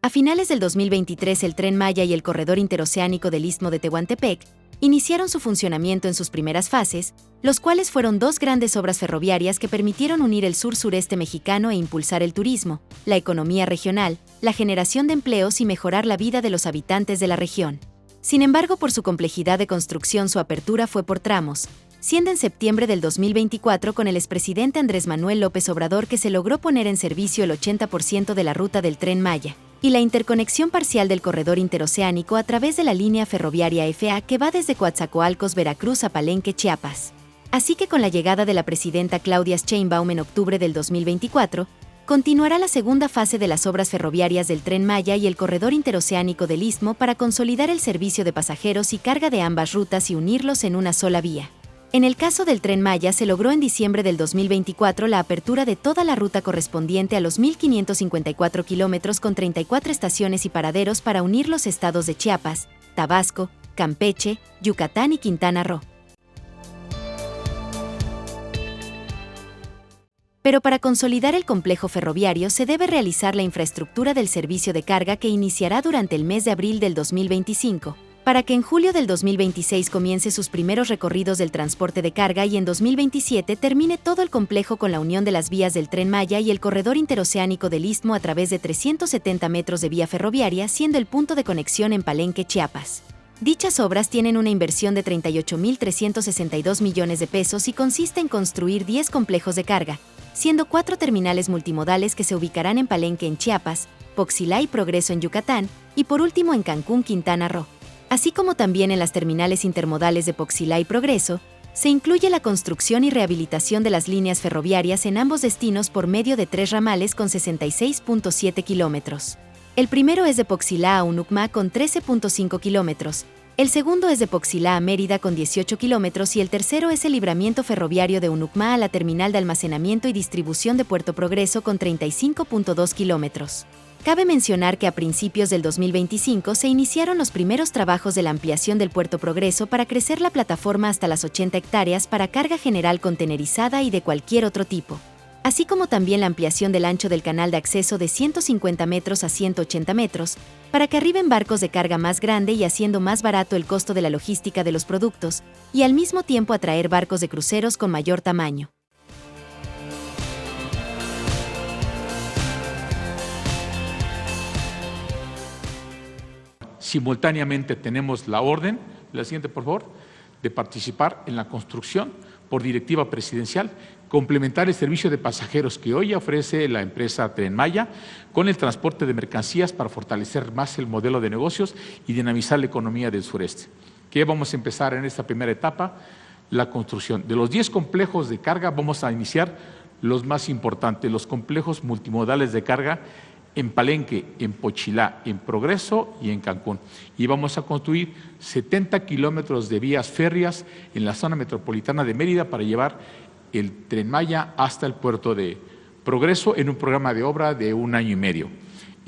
A finales del 2023, el Tren Maya y el Corredor Interoceánico del Istmo de Tehuantepec iniciaron su funcionamiento en sus primeras fases, los cuales fueron dos grandes obras ferroviarias que permitieron unir el sur-sureste mexicano e impulsar el turismo, la economía regional, la generación de empleos y mejorar la vida de los habitantes de la región. Sin embargo, por su complejidad de construcción, su apertura fue por tramos, siendo en septiembre del 2024 con el expresidente Andrés Manuel López Obrador que se logró poner en servicio el 80% de la ruta del Tren Maya y la interconexión parcial del corredor interoceánico a través de la línea ferroviaria FA que va desde Coatzacoalcos, Veracruz a Palenque, Chiapas. Así que con la llegada de la presidenta Claudia Sheinbaum en octubre del 2024, continuará la segunda fase de las obras ferroviarias del Tren Maya y el corredor interoceánico del Istmo para consolidar el servicio de pasajeros y carga de ambas rutas y unirlos en una sola vía. En el caso del Tren Maya se logró en diciembre del 2024 la apertura de toda la ruta correspondiente a los 1.554 kilómetros con 34 estaciones y paraderos para unir los estados de Chiapas, Tabasco, Campeche, Yucatán y Quintana Roo. Pero para consolidar el complejo ferroviario se debe realizar la infraestructura del servicio de carga que iniciará durante el mes de abril del 2025. Para que en julio del 2026 comience sus primeros recorridos del transporte de carga y en 2027 termine todo el complejo con la unión de las vías del Tren Maya y el corredor interoceánico del Istmo a través de 370 metros de vía ferroviaria, siendo el punto de conexión en Palenque, Chiapas. Dichas obras tienen una inversión de 38.362 millones de pesos y consiste en construir 10 complejos de carga, siendo 4 terminales multimodales que se ubicarán en Palenque en Chiapas, Poxilá y Progreso en Yucatán, y por último en Cancún, Quintana Roo. Así como también en las terminales intermodales de Poxilá y Progreso, se incluye la construcción y rehabilitación de las líneas ferroviarias en ambos destinos por medio de 3 ramales con 66.7 kilómetros. El primero es de Poxilá a Unucmá con 13.5 kilómetros, el segundo es de Poxilá a Mérida con 18 kilómetros y el tercero es el libramiento ferroviario de Unucmá a la terminal de almacenamiento y distribución de Puerto Progreso con 35.2 kilómetros. Cabe mencionar que a principios del 2025 se iniciaron los primeros trabajos de la ampliación del Puerto Progreso para crecer la plataforma hasta las 80 hectáreas para carga general contenerizada y de cualquier otro tipo, así como también la ampliación del ancho del canal de acceso de 150 metros a 180 metros, para que arriben barcos de carga más grande y haciendo más barato el costo de la logística de los productos, y al mismo tiempo atraer barcos de cruceros con mayor tamaño. Simultáneamente tenemos la orden, la siguiente por favor, de participar en la construcción por directiva presidencial, complementar el servicio de pasajeros que hoy ofrece la empresa Tren Maya con el transporte de mercancías para fortalecer más el modelo de negocios y dinamizar la economía del sureste. ¿Qué vamos a empezar en esta primera etapa? La construcción. De los 10 complejos de carga vamos a iniciar los más importantes, los complejos multimodales de carga en Palenque, en Poxilá, en Progreso y en Cancún. Y vamos a construir 70 kilómetros de vías férreas en la zona metropolitana de Mérida para llevar el Tren Maya hasta el puerto de Progreso en un programa de obra de 1 año y medio.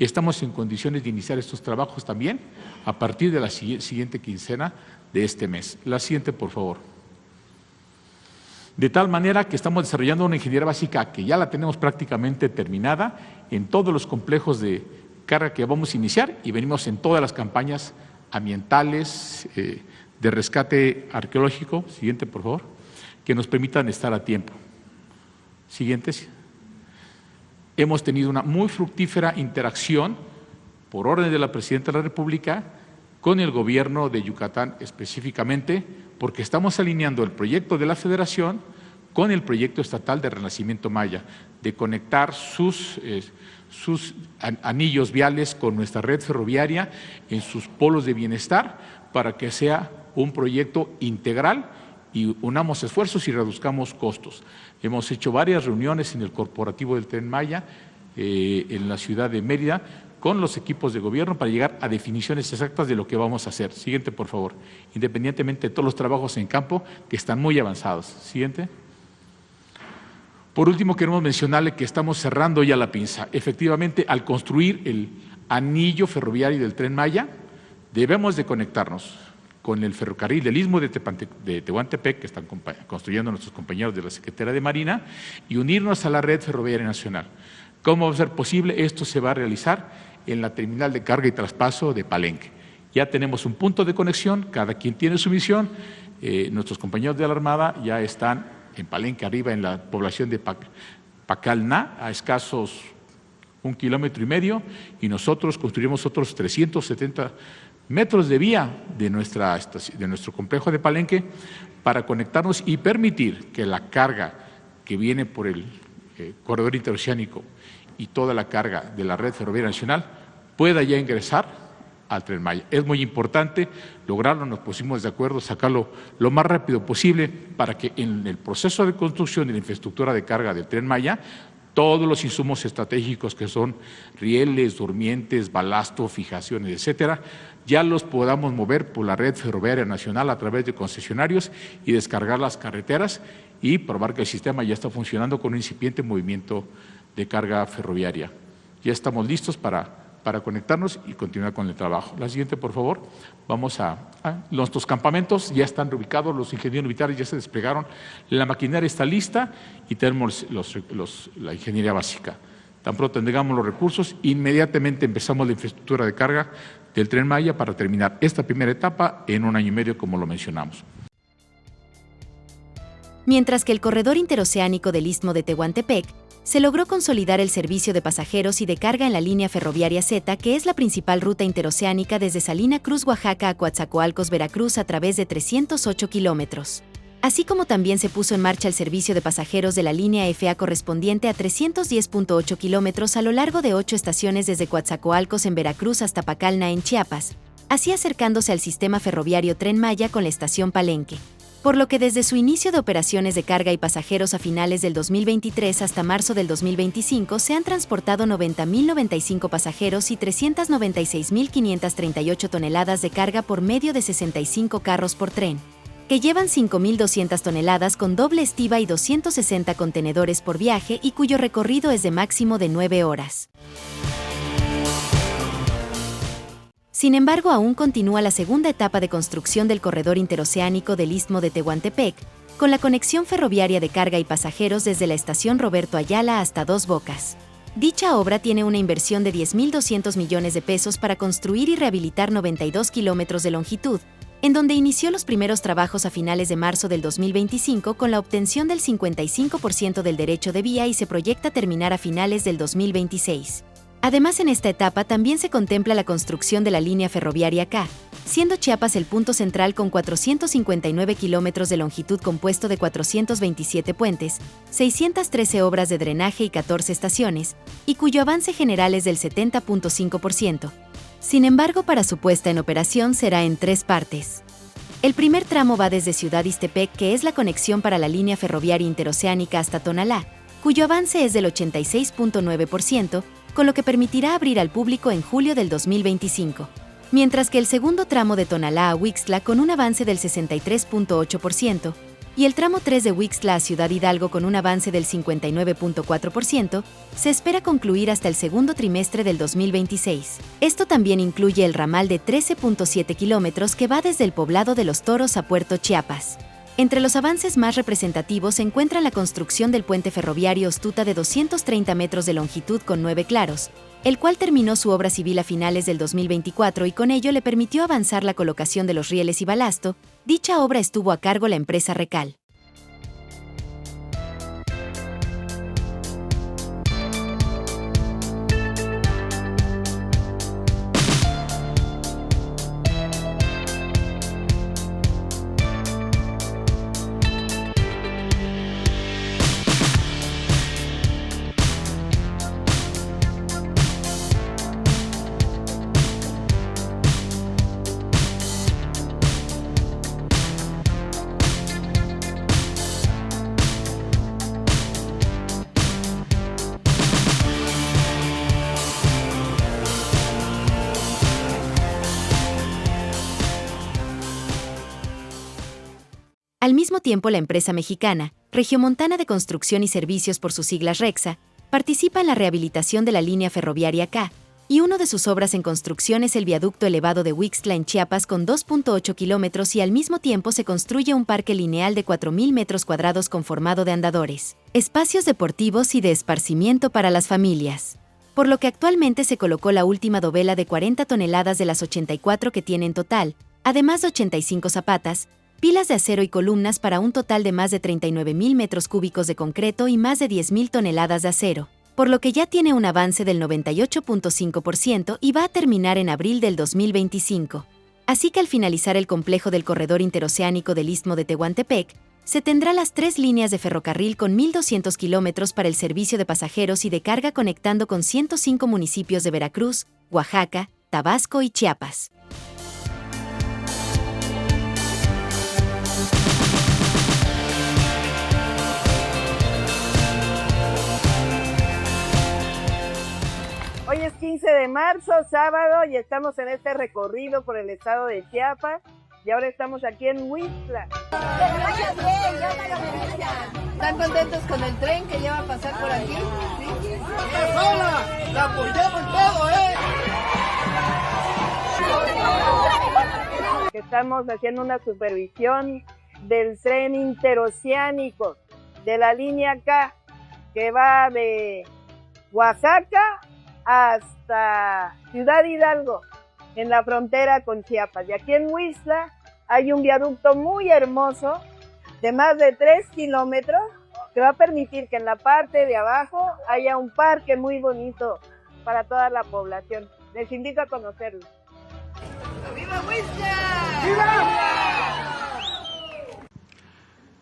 Estamos en condiciones de iniciar estos trabajos también a partir de la siguiente quincena de este mes. La siguiente, por favor. De tal manera que estamos desarrollando una ingeniería básica que ya la tenemos prácticamente terminada en todos los complejos de carga que vamos a iniciar y venimos en todas las campañas ambientales, de rescate arqueológico, siguiente por favor, que nos permitan estar a tiempo. Siguientes. Hemos tenido una muy fructífera interacción por orden de la Presidenta de la República con el gobierno de Yucatán específicamente, porque estamos alineando el proyecto de la Federación con el proyecto estatal de Renacimiento Maya, de conectar sus anillos viales con nuestra red ferroviaria en sus polos de bienestar para que sea un proyecto integral y unamos esfuerzos y reduzcamos costos. Hemos hecho varias reuniones en el corporativo del Tren Maya, en la ciudad de Mérida, con los equipos de gobierno para llegar a definiciones exactas de lo que vamos a hacer. Siguiente, por favor. Independientemente de todos los trabajos en campo que están muy avanzados. Siguiente. Por último, queremos mencionarle que estamos cerrando ya la pinza. Efectivamente, al construir el anillo ferroviario del Tren Maya, debemos de conectarnos con el ferrocarril del Istmo de Tehuantepec, que están construyendo nuestros compañeros de la Secretaría de Marina, y unirnos a la red ferroviaria nacional. ¿Cómo va a ser posible? Esto se va a realizar en la terminal de carga y traspaso de Palenque. Ya tenemos un punto de conexión, cada quien tiene su misión. Nuestros compañeros de la Armada ya están en Palenque, arriba en la población de Pacalná, a escasos 1,5 kilómetros, y nosotros construiremos otros 370 metros de vía de nuestro complejo de Palenque para conectarnos y permitir que la carga que viene por el corredor interoceánico y toda la carga de la red ferroviaria nacional pueda ya ingresar al Tren Maya. Es muy importante lograrlo, nos pusimos de acuerdo, sacarlo lo más rápido posible para que en el proceso de construcción de la infraestructura de carga del Tren Maya todos los insumos estratégicos que son rieles, durmientes, balasto, fijaciones, etcétera, ya los podamos mover por la red ferroviaria nacional a través de concesionarios y descargar las carreteras y probar que el sistema ya está funcionando con un incipiente movimiento de carga ferroviaria. Ya estamos listos para conectarnos y continuar con el trabajo. La siguiente, por favor. Vamos nuestros campamentos ya están reubicados, los ingenieros militares ya se desplegaron, la maquinaria está lista y tenemos la ingeniería básica. Tan pronto tengamos los recursos, inmediatamente empezamos la infraestructura de carga del Tren Maya para terminar esta primera etapa en 1 año y medio, como lo mencionamos. Mientras que el corredor interoceánico del Istmo de Tehuantepec se logró consolidar el servicio de pasajeros y de carga en la línea ferroviaria Z, que es la principal ruta interoceánica desde Salina Cruz, Oaxaca, a Coatzacoalcos, Veracruz, a través de 308 kilómetros. Así como también se puso en marcha el servicio de pasajeros de la línea FA correspondiente a 310.8 kilómetros a lo largo de 8 estaciones desde Coatzacoalcos en Veracruz hasta Pacalná en Chiapas, así acercándose al sistema ferroviario Tren Maya con la estación Palenque. Por lo que desde su inicio de operaciones de carga y pasajeros a finales del 2023 hasta marzo del 2025 se han transportado 90.095 pasajeros y 396.538 toneladas de carga por medio de 65 carros por tren, que llevan 5.200 toneladas con doble estiba y 260 contenedores por viaje y cuyo recorrido es de máximo de 9 horas. Sin embargo, aún continúa la segunda etapa de construcción del corredor interoceánico del Istmo de Tehuantepec, con la conexión ferroviaria de carga y pasajeros desde la estación Roberto Ayala hasta Dos Bocas. Dicha obra tiene una inversión de 10.200 millones de pesos para construir y rehabilitar 92 kilómetros de longitud, en donde inició los primeros trabajos a finales de marzo del 2025 con la obtención del 55% del derecho de vía y se proyecta terminar a finales del 2026. Además, en esta etapa también se contempla la construcción de la línea ferroviaria K, siendo Chiapas el punto central con 459 kilómetros de longitud compuesto de 427 puentes, 613 obras de drenaje y 14 estaciones, y cuyo avance general es del 70.5%. Sin embargo, para su puesta en operación será en 3 partes. El primer tramo va desde Ciudad Ixtepec, que es la conexión para la línea ferroviaria interoceánica hasta Tonalá, cuyo avance es del 86.9%, con lo que permitirá abrir al público en julio del 2025. Mientras que el segundo tramo de Tonalá a Huixtla con un avance del 63.8% y el tramo 3 de Huixtla a Ciudad Hidalgo con un avance del 59.4%, se espera concluir hasta el segundo trimestre del 2026. Esto también incluye el ramal de 13.7 kilómetros que va desde el poblado de Los Toros a Puerto Chiapas. Entre los avances más representativos se encuentra la construcción del puente ferroviario Ostuta de 230 metros de longitud con 9 claros, el cual terminó su obra civil a finales del 2024 y con ello le permitió avanzar la colocación de los rieles y balasto. Dicha obra estuvo a cargo la empresa Recal. Al mismo tiempo, la empresa mexicana, Regiomontana de Construcción y Servicios por sus siglas REXA, participa en la rehabilitación de la línea ferroviaria K, y uno de sus obras en construcción es el viaducto elevado de Huixtla en Chiapas con 2.8 kilómetros y al mismo tiempo se construye un parque lineal de 4.000 metros cuadrados conformado de andadores, espacios deportivos y de esparcimiento para las familias. por lo que actualmente se colocó la última dovela de 40 toneladas de las 84 que tiene en total, además de 85 zapatas, pilas de acero y columnas para un total de más de 39.000 metros cúbicos de concreto y más de 10.000 toneladas de acero, por lo que ya tiene un avance del 98.5% y va a terminar en abril del 2025. Así que al finalizar el complejo del corredor interoceánico del Istmo de Tehuantepec, se tendrá las 3 líneas de ferrocarril con 1.200 kilómetros para el servicio de pasajeros y de carga conectando con 105 municipios de Veracruz, Oaxaca, Tabasco y Chiapas. Hoy es 15 de marzo, sábado, y estamos en este recorrido por el estado de Chiapas. Y ahora estamos aquí en Huixtla. ¿Están contentos con el tren que ya va a pasar por aquí? ¿Sí? ¡Hola! ¡La apoyamos todo, Estamos haciendo una supervisión del tren interoceánico de la línea K, que va de Oaxaca hasta Ciudad Hidalgo, en la frontera con Chiapas. Y aquí en Huixtla hay un viaducto muy hermoso de más de 3 kilómetros que va a permitir que en la parte de abajo haya un parque muy bonito para toda la población. Les invito a conocerlo. ¡Viva Huixtla! ¡Viva!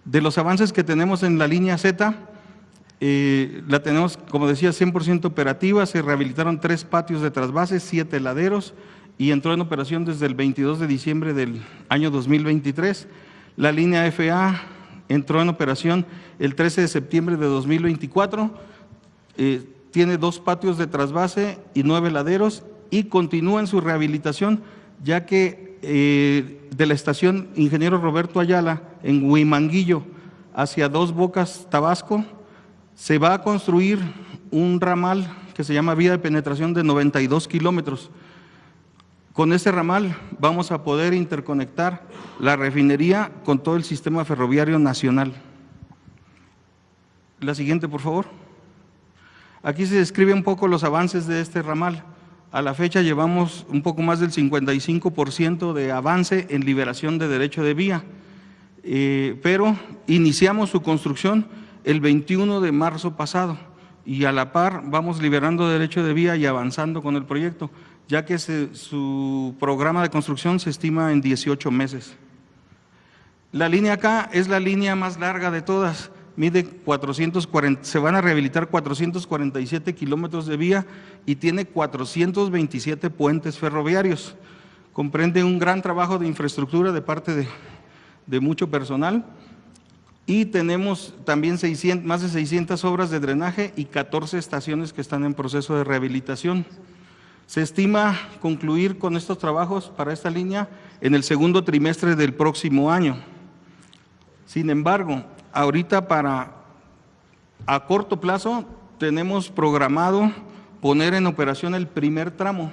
De los avances que tenemos en la línea Z, la tenemos, como decía, 100% operativa. Se rehabilitaron 3 patios de trasvase, 7 laderos y entró en operación desde el 22 de diciembre del año 2023. La línea FA entró en operación el 13 de septiembre de 2024. Tiene 2 patios de trasvase y 9 laderos y continúa en su rehabilitación, ya que de la estación Ingeniero Roberto Ayala en Huimanguillo hacia Dos Bocas, Tabasco, se va a construir un ramal que se llama vía de penetración de 92 kilómetros. Con ese ramal vamos a poder interconectar la refinería con todo el sistema ferroviario nacional. La siguiente, por favor. Aquí se describe un poco los avances de este ramal. A la fecha llevamos un poco más del 55% de avance en liberación de derecho de vía, pero iniciamos su construcción el 21 de marzo pasado y a la par vamos liberando derecho de vía y avanzando con el proyecto, ya que su programa de construcción se estima en 18 meses. La línea K es la línea más larga de todas, mide 440, se van a rehabilitar 447 kilómetros de vía y tiene 427 puentes ferroviarios. Comprende un gran trabajo de infraestructura de parte de mucho personal. Y tenemos también más de 600 obras de drenaje y 14 estaciones que están en proceso de rehabilitación. Se estima concluir con estos trabajos para esta línea en el segundo trimestre del próximo año. Sin embargo, ahorita a corto plazo tenemos programado poner en operación el primer tramo.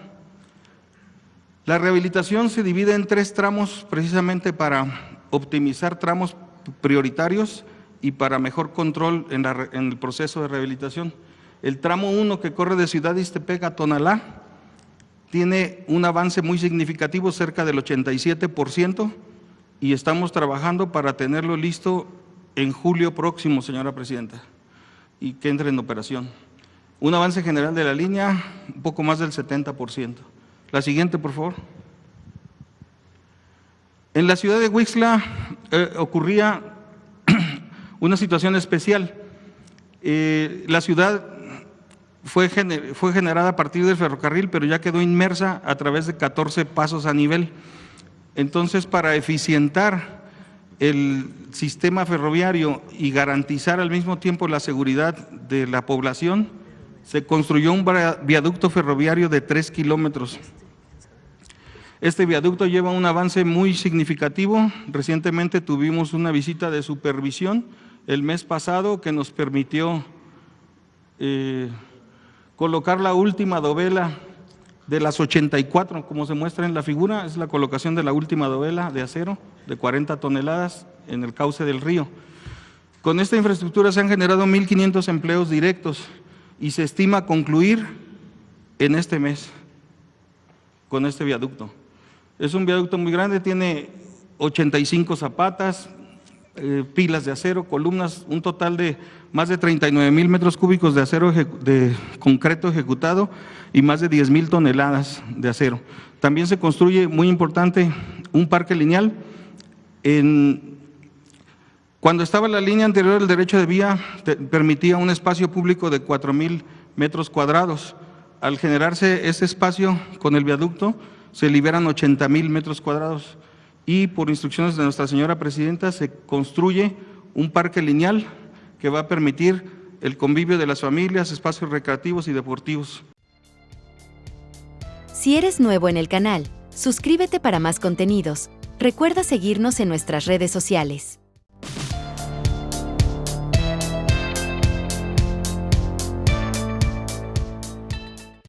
La rehabilitación se divide en 3 tramos precisamente para optimizar tramos prioritarios y para mejor control en el proceso de rehabilitación. El tramo 1, que corre de Ciudad Ixtepec a Tonalá, tiene un avance muy significativo, cerca del 87%, y estamos trabajando para tenerlo listo en julio próximo, señora presidenta, y que entre en operación. Un avance general de la línea, un poco más del 70%. La siguiente, por favor. En la ciudad de Huixtla ocurría una situación especial. La ciudad fue generada a partir del ferrocarril, pero ya quedó inmersa a través de 14 pasos a nivel. Entonces, para eficientar el sistema ferroviario y garantizar al mismo tiempo la seguridad de la población, se construyó un viaducto ferroviario de 3 kilómetros. Este viaducto lleva un avance muy significativo. Recientemente tuvimos una visita de supervisión el mes pasado que nos permitió colocar la última dovela de las 84, como se muestra en la figura, es la colocación de la última dovela de acero de 40 toneladas en el cauce del río. Con esta infraestructura se han generado 1.500 empleos directos y se estima concluir en este mes con este viaducto. Es un viaducto muy grande, tiene 85 zapatas, pilas de acero, columnas, un total de más de 39,000 metros cúbicos de acero de concreto ejecutado y más de 10,000 toneladas de acero. También se construye, muy importante, un parque lineal. Cuando estaba la línea anterior, el derecho de vía permitía un espacio público de 4,000 metros cuadrados. Al generarse ese espacio con el viaducto, se liberan 80,000 metros cuadrados y por instrucciones de nuestra señora presidenta se construye un parque lineal que va a permitir el convivio de las familias, espacios recreativos y deportivos. Si eres nuevo en el canal, suscríbete para más contenidos. Recuerda seguirnos en nuestras redes sociales.